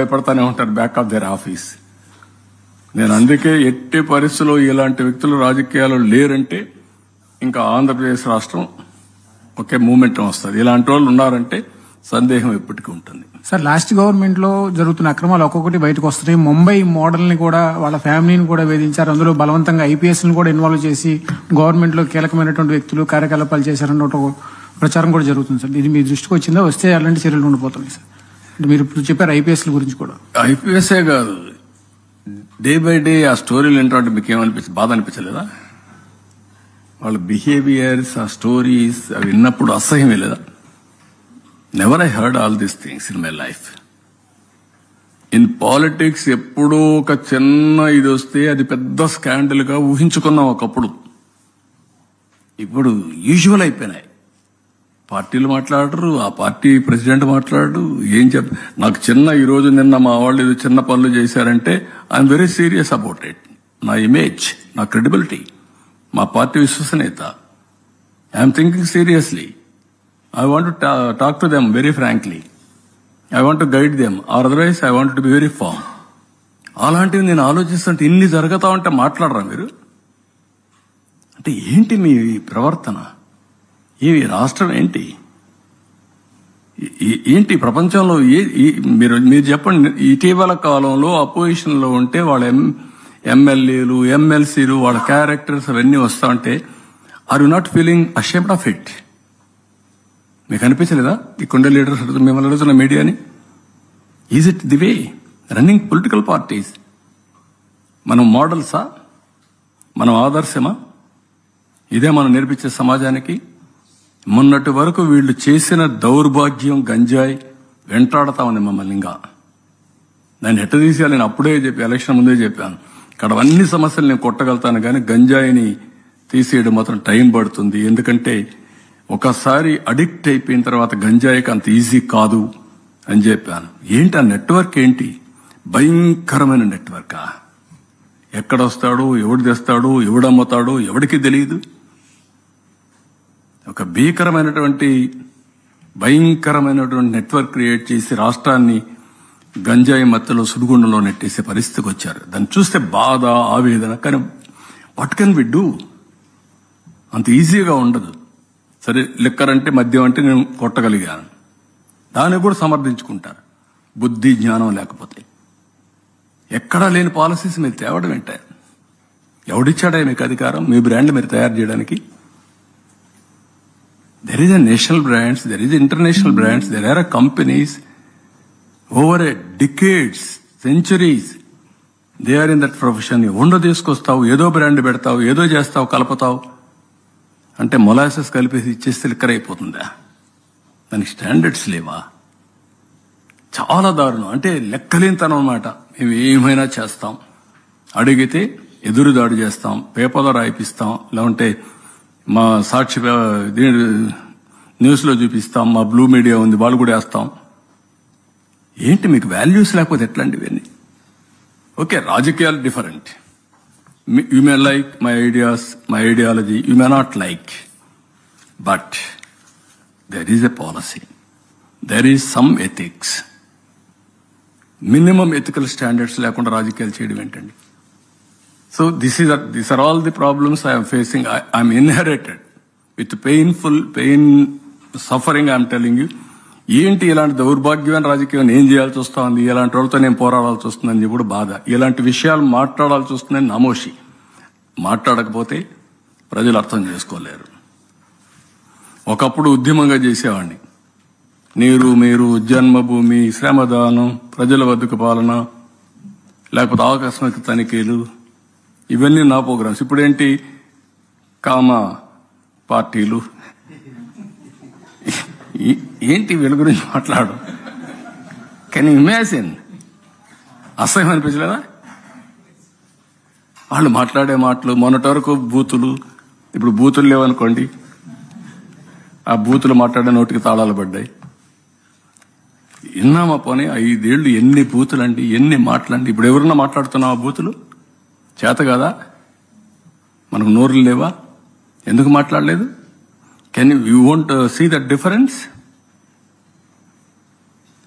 భయపడతానే ఉంటారు back of their office. నేను అందుకే ఎట్టి పరిస్థితుల్లో ఇలాంటి వ్యక్తులు రాజకీయాలు లేరంటే ఇంకా ఆంధ్రప్రదేశ్ రాష్ట్రం ఒకే మూమెంట్ వస్తుంది. ఇలాంటి వాళ్ళు ఉన్నారంటే సందేహం ఎప్పటికీ ఉంటుంది. సార్, లాస్ట్ గవర్నమెంట్ లో జరుగుతున్న అక్రమాలు ఒక్కొక్కటి బయటకు వస్తున్నాయి. ముంబై మోడల్ ని కూడా వాళ్ళ ఫ్యామిలీని కూడా వేధించారు. అందులో బలవంతంగా ఐపీఎస్ ని కూడా ఇన్వాల్వ్ చేసి గవర్నమెంట్ లో కీలకమైనటువంటి వ్యక్తులు కార్యకలాపాలు చేశారన్న ఒక ప్రచారం కూడా జరుగుతుంది సార్. ఇది మీ దృష్టికి వచ్చిందా? వస్తే అలాంటి చర్యలు ఉండిపోతున్నాయి సార్. అంటే మీరు ఇప్పుడు చెప్పారు ఐపీఎస్ గురించి కూడా. ఐపీఎస్ఏ కాదు, డే బై డే ఆ స్టోరీలు ఏంటంటే మీకు ఏమనిపించింది? బాధ అనిపించలేదా? వాళ్ళ బిహేవియర్స్, ఆ స్టోరీస్ అవి విన్నప్పుడు అసహ్యమే లేదా? Never I heard all these things in my life. In politics ఎప్పుడో ఒక చిన్న ఇది వస్తే అది పెద్ద స్కాండల్ గా ఊహించుకున్నాం ఒకప్పుడు. ఇప్పుడు యూజువల్ అయిపోయినాయి. పార్టీలు మాట్లాడరు, ఆ పార్టీ ప్రెసిడెంట్ మాట్లాడరు. ఏం నాకు చిన్న ఈ రోజు నిన్న మా వాళ్ళు ఏదో చిన్న పనులు చేశారంటే I'm very serious about it. నా ఇమేజ్, నా క్రెడిబిలిటీ, మా పార్టీ విశ్వసనీయత, I'm thinking seriously. I want to talk to them very frankly. I want to guide them, or otherwise I want to be very firm. అలాంటివి నేను ఆలోచిస్తుంటే ఇన్ని జరుగుతా ఉంటే మాట్లాడరా మీరు? అంటే ఏంటి మీ ప్రవర్తన? ఈ రాష్ట్రం ఏంటి? ఏంటి ప్రపంచంలో మీరు చెప్పండి. ఇటీవల కాలంలో అపోజిషన్ లో ఉంటే వాళ్ళ ఎమ్మెల్యేలు, ఎమ్మెల్సీలు, వాళ్ళ క్యారెక్టర్స్ అవన్నీ వస్తా ఉంటే are you not feeling ashamed of it? మీకు అనిపించలేదా? ఇక్కడుండే లీడర్స్ మిమ్మల్ని అడుగుతున్న మీడియాని, is it the way running political parties? మనం మోడల్సా? మనం ఆదర్శమా? ఇదే మనం నేర్పించే సమాజానికి? మొన్నటి వరకు వీళ్ళు చేసిన దౌర్భాగ్యం గంజాయి వెంటాడతా ఉంది మమ్మల్ని. ఇంకా దాన్ని ఎట్ట తీసేయాలి నేను అప్పుడే ఎలక్షన్ ముందే చెప్పాను. ఇక్కడ అన్ని సమస్యలు నేను కొట్టగలుగుతాను, కానీ గంజాయిని తీసేయడం మాత్రం టైం పడుతుంది. ఎందుకంటే ఒకసారి అడిక్ట్ అయిపోయిన తర్వాత గంజాయికి అంత ఈజీ కాదు అని చెప్పాను. ఏంటి ఆ నెట్వర్క్? ఏంటి భయంకరమైన నెట్వర్కా? ఎక్కడొస్తాడు, ఎవడు తెస్తాడు, ఎవడమ్ముతాడు, ఎవడికి తెలియదు. ఒక భయంకరమైనటువంటి నెట్వర్క్ క్రియేట్ చేసి రాష్ట్రాన్ని గంజాయి మత్తులో సుడిగుండంలో నెట్టేసే పరిస్థితికి వచ్చారు. దాన్ని చూస్తే బాధ, ఆవేదన. కానీ వాట్ కెన్ వి డూ? అంత ఈజీగా ఉండదు. సరే, లిక్కర్ అంటే, మద్యం అంటే నేను కొట్టగలిగాను, దాన్ని కూడా సమర్థించుకుంటారు. బుద్ధి జ్ఞానం లేకపోతే ఎక్కడా లేని పాలసీస్ మీరు తేవడం ఏంటే? ఎవడిచ్చాడా మీకు అధికారం? మీ బ్రాండ్ మీరు తయారు చేయడానికి? There is a national brands, there is international brands, there are companies over a decades, centuries they are in that profession. ఉండో తీసుకొస్తావు, ఏదో బ్రాండ్ పెడతావు, ఏదో చేస్తావు, కలుపుతావు. అంటే మొలాసెస్ కలిపేసి ఇచ్చేస్తే లిక్కర్ అయిపోతుందా? దానికి స్టాండర్డ్స్ లేవా? చాలా దారుణం. అంటే లెక్కలేనితనం అన్నమాట. మేము ఏమైనా చేస్తాం, అడిగితే ఎదురుదాడి చేస్తాం, పేపర్లో రాయిపిస్తాం, లేకుంటే మా సాక్షి న్యూస్లో చూపిస్తాం, మా బ్లూ మీడియా ఉంది వాళ్ళు కూడా వేస్తాం. ఏంటి మీకు వాల్యూస్ లేకపోతే ఎట్లాంటివి ఇవన్నీ? ఓకే, రాజకీయాలు different. You may like my ideas, my ideology, you may not like, but there is a policy, there is some ethics. Minimum ethical standards లేకుండా రాజకీయాలు చేయడం ఏంటండి? So these are all the problems I am facing. I am inherited with pain, suffering. I am telling you. ఏంటి ఇలాంటి దౌర్భాగ్యమైన రాజకీయం ఏం చేయాల్సి వస్తుంది? ఇలాంటి వాళ్ళతో నేను పోరాడాల్సి వస్తుందని చెప్పి బాధ. ఇలాంటి విషయాలు మాట్లాడాల్సి వస్తుందని నమోషి. మాట్లాడకపోతే ప్రజలు అర్థం చేసుకోలేరు. ఒకప్పుడు ఉద్యమంగా చేసేవాడిని. నీరు, మీరు, జన్మభూమి, శ్రమదానం, ప్రజల వద్దకు పాలన, లేకపోతే ఆకస్మిక తనిఖీలు, ఇవన్నీ నా ప్రోగ్రామ్స్. ఇప్పుడేంటి కామ పార్టీలు, ఏంటి వీళ్ళ గురించి మాట్లాడు? Can you imagine? అసహ్యం అనిపించలేదా? వాళ్ళు మాట్లాడే మాటలు. మొన్నటి వరకు బూతులు, ఇప్పుడు బూతులు లేవనుకోండి, ఆ బూతులు మాట్లాడే నోటికి తాళాలు పడ్డాయి. విన్నామా పోనీ 5 ఏళ్లు ఎన్ని బూతులండి, ఎన్ని మాటలండి. ఇప్పుడు ఎవరన్నా మాట్లాడుతున్నావా బూతులు? చేత కదా? మనకు నోరులు లేవా? ఎందుకు మాట్లాడలేదు? Can you won't see that difference?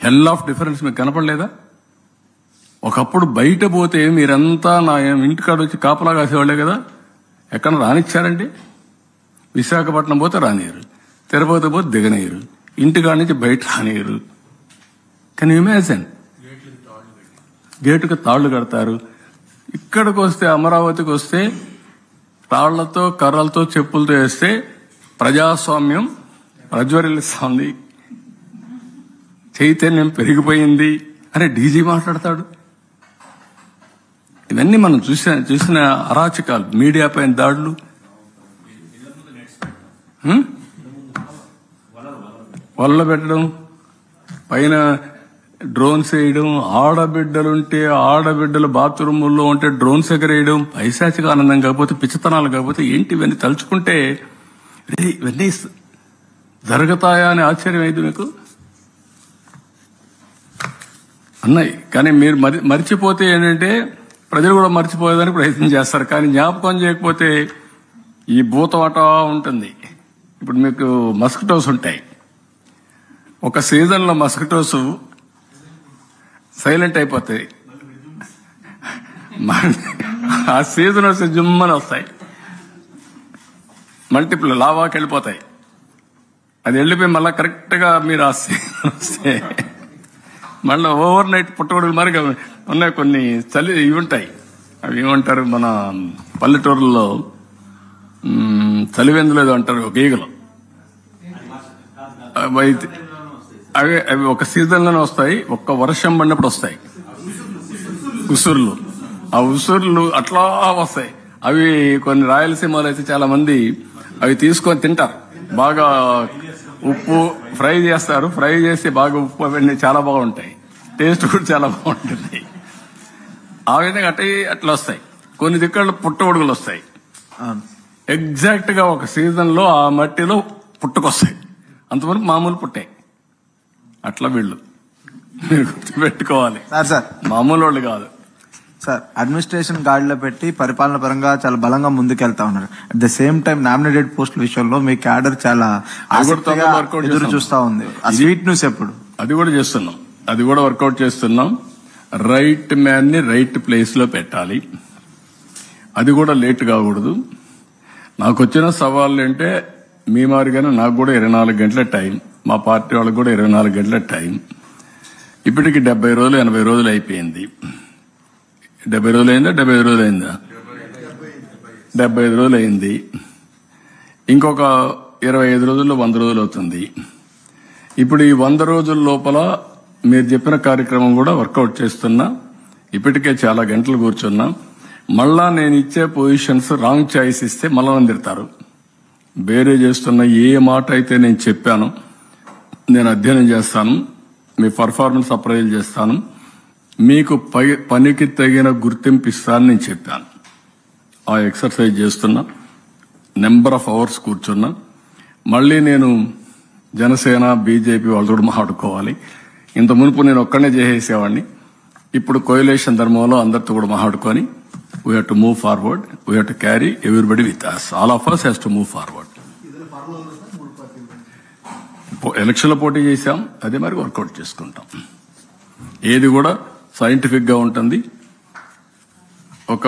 Hell of difference మీకు కనపడలేదా? ఒకప్పుడు బయట పోతే మీరంతా నా ఇంటికాడ వచ్చి కాపలా కాసేవాళ్లే కదా, ఎక్కడ రానిచ్చారండి? విశాఖపట్నం పోతే రానియరు, తిరుపతి పోతే దిగనీయరు, ఇంటికాడ నుంచి బయట రానియరు. Can you imagine? గేటుకు తాళ్లు కడతారు. ఇక్కడికి వస్తే, అమరావతికి వస్తే తాళ్లతో, కర్రలతో, చెప్పులతో వేస్తే ప్రజాస్వామ్యం ప్రజ్వరిల్లుస్తోంది, చైతన్యం పెరిగిపోయింది అని డీజీ మాట్లాడతాడు. ఇవన్నీ మనం చూసిన అరాచకాలు, మీడియా పైన దాడులు, వల్ల పెట్టడం, పైన డ్రోన్స్ వేయడం, ఆడబిడ్డలుంటే ఆడబిడ్డలు బాత్రూముల్లో ఉంటే డ్రోన్స్ ఎగరేయడం, పైశాచిక ఆనందం కాకపోతే, పిచ్చితనాలు కాకపోతే ఏంటి? ఇవన్నీ తలుచుకుంటే ఇవన్నీ జరుగుతాయా అని ఆశ్చర్యం అయింది మీకు అన్నాయి. కానీ మీరు మర్చిపోతే ఏంటంటే ప్రజలు కూడా మర్చిపోయేదానికి ప్రయత్నం చేస్తారు. కానీ జ్ఞాపకం చేయకపోతే ఈ భూతవాట ఉంటుంది. ఇప్పుడు మీకు మస్కిటోస్ ఉంటాయి. ఒక సీజన్లో మస్కిటోస్ సైలెంట్ అయిపోతాయి, ఆ సీజన్ వస్తే జుమ్మని వస్తాయి, మల్టిపుల్ లావాకి వెళ్ళిపోతాయి. అది వెళ్ళిపోయి మళ్ళీ కరెక్ట్ గా మీరు ఆ సీజన్ వస్తే మళ్ళీ ఓవర్ నైట్ పుట్టగొడుగులు మరి ఉన్నాయి. కొన్ని చలి ఇవి ఉంటాయి, అవి ఏమంటారు మన పల్లెటూరులో, చలివెందులు ఏదో అంటారు, ఒక ఈగలు. అవి అవి ఒక సీజన్ లోనే వస్తాయి, ఒక్క వర్షం పడినప్పుడు వస్తాయి ఉసుర్లు. ఆ ఉసుర్లు అట్లా వస్తాయి. అవి కొన్ని రాయలసీమలో అయితే చాలా మంది అవి తీసుకొని తింటారు. బాగా ఉప్పు ఫ్రై చేస్తారు, ఫ్రై చేసి బాగా ఉప్పు అవన్నీ చాలా బాగుంటాయి, టేస్ట్ కూడా చాలా బాగుంటుంది. ఆ విధంగా అట్లా వస్తాయి. కొన్ని దిక్కల్లో పుట్టగొడుగులు వస్తాయి. ఎగ్జాక్ట్ గా ఒక సీజన్ లో ఆ మట్టిలో పుట్టుకొస్తాయి. అంతవరకు మామూలు పుట్టాయి. అట్లా వీళ్ళు మీరు గుర్తుపెట్టుకోవాలి, మామూలు వాళ్ళు కాదు సార్. అడ్మినిస్ట్రేషన్ గాడిలో పెట్టి పరిపాలన పరంగా చాలా బలంగా ముందుకెళ్తా ఉన్నారు. At the same time nominated పోస్టుల విషయంలో మీ క్యాడర్ చాలా ఎదురు చూస్తా ఉంది. స్వీట్ న్యూస్ ఎప్పుడు? అది కూడా చేస్తున్నాం, అది కూడా వర్కౌట్ చేస్తున్నాం. రైట్ మ్యాన్ ని రైట్ ప్లేస్ లో పెట్టాలి. అది కూడా లేట్ కాకూడదు. నాకు వచ్చిన సవాళ్ళు అంటే మీ మారిగానే నాకు కూడా 24 గంటల టైం, మా పార్టీ వాళ్ళకి కూడా 24 గంటల టైం. ఇప్పటికి 70 రోజులు 80 రోజులు అయిపోయింది. 70 రోజులు అయిందా? 75 రోజులు అయిందా? 75 రోజులు అయింది. ఇంకొక 25 రోజుల్లో 100 రోజులు అవుతుంది. ఇప్పుడు ఈ 100 రోజుల లోపల మీరు చెప్పిన కార్యక్రమం కూడా వర్కౌట్ చేస్తున్నా. ఇప్పటికే చాలా గంటలు కూర్చున్నా. మళ్ళా నేను ఇచ్చే పొజిషన్స్ రాంగ్ చాయిస్ ఇస్తే మళ్ళా నన్ను తిడతారు. వేరే చేస్తున్న ఏ మాట అయితే నేను చెప్పాను, నేను అధ్యయనం చేస్తాను, మీ పర్ఫార్మెన్స్ అప్రైజ్ చేస్తాను, మీకు పనికి తగిన గుర్తింపు ఇస్తానని నేను చెప్పాను. ఆ ఎక్సర్సైజ్ చేస్తున్నా, నెంబర్ ఆఫ్ అవర్స్ కూర్చున్నా. మళ్ళీ నేను జనసేన బీజేపీ వాళ్ళతో కూడా మాట్లాడుకోవాలి. ఇంత మునుపు నేను ఒక్కనే చేసేసేవాడిని. ఇప్పుడు కోయిలేషన్ ధర్మంలో అందరితో కూడా మాట్లాడుకొని we have to move forward, we have to carry everybody with us, all of us has to move forward. ఎలక్షన్లో పోటీ చేశాం, అదే మరి వర్కౌట్ చేసుకుంటాం. ఏది కూడా సైంటిఫిక్ గా ఉంటుంది. ఒక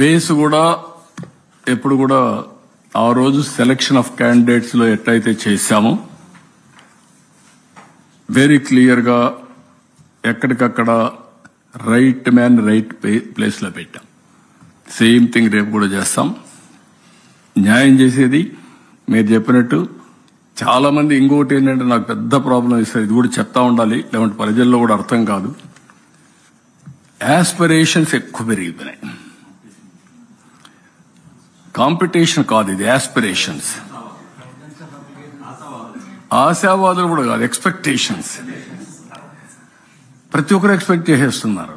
బేస్ కూడా ఎప్పుడు కూడా ఆ రోజు సెలక్షన్ ఆఫ్ క్యాండిడేట్స్ లో ఎట్లయితే చేశామో వెరీ క్లియర్ గా ఎక్కడికక్కడ రైట్ మ్యాన్ రైట్ ప్లేస్ లో పెట్టాం. సేమ్ థింగ్ రేపు కూడా చేస్తాం. న్యాయం చేసేది మీరు చెప్పినట్టు. చాలా మంది ఇంకోటి ఏంటంటే నాకు పెద్ద ప్రాబ్లం ఇస్తారు, ఇది కూడా చెప్తా ఉండాలి, లేదంటే ప్రజల్లో కూడా అర్థం కాదు. యాస్పిరేషన్స్ ఎక్కువ పెరిగిపోయినాయి. కాంపిటీషన్ కాదు ఇది, యాస్పిరేషన్స్. ఆశావాదులు కూడా కాదు, ఎక్స్పెక్టేషన్స్. ప్రతి ఒక్కరు ఎక్స్పెక్ట్ చేసేస్తున్నారు.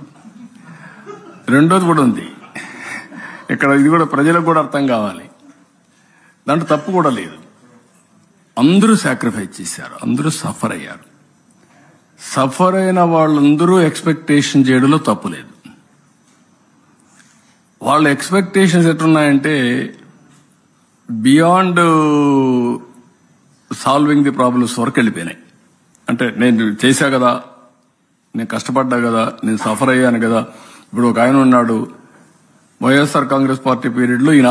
రెండోది కూడా ఉంది ఇక్కడ, ఇది కూడా ప్రజలకు కూడా అర్థం కావాలి. దాంట్లో తప్పు కూడా లేదు. అందరూ సాక్రిఫైస్ చేశారు, అందరూ సఫర్ అయ్యారు. సఫర్ అయిన వాళ్ళందరూ ఎక్స్పెక్టేషన్ చేయడంలో తప్పు లేదు. వాళ్ళ ఎక్స్పెక్టేషన్స్ ఎట్లున్నాయంటే బియాండ్ సాల్వింగ్ ది ప్రాబ్లమ్స్ వరకు వెళ్ళిపోయినాయి. అంటే నేను చేశా కదా, నేను కష్టపడ్డా కదా, నేను సఫర్ అయ్యాను కదా. ఇప్పుడు ఒక ఆయన ఉన్నాడు, వైఎస్ఆర్ కాంగ్రెస్ పార్టీ పీరియడ్ లో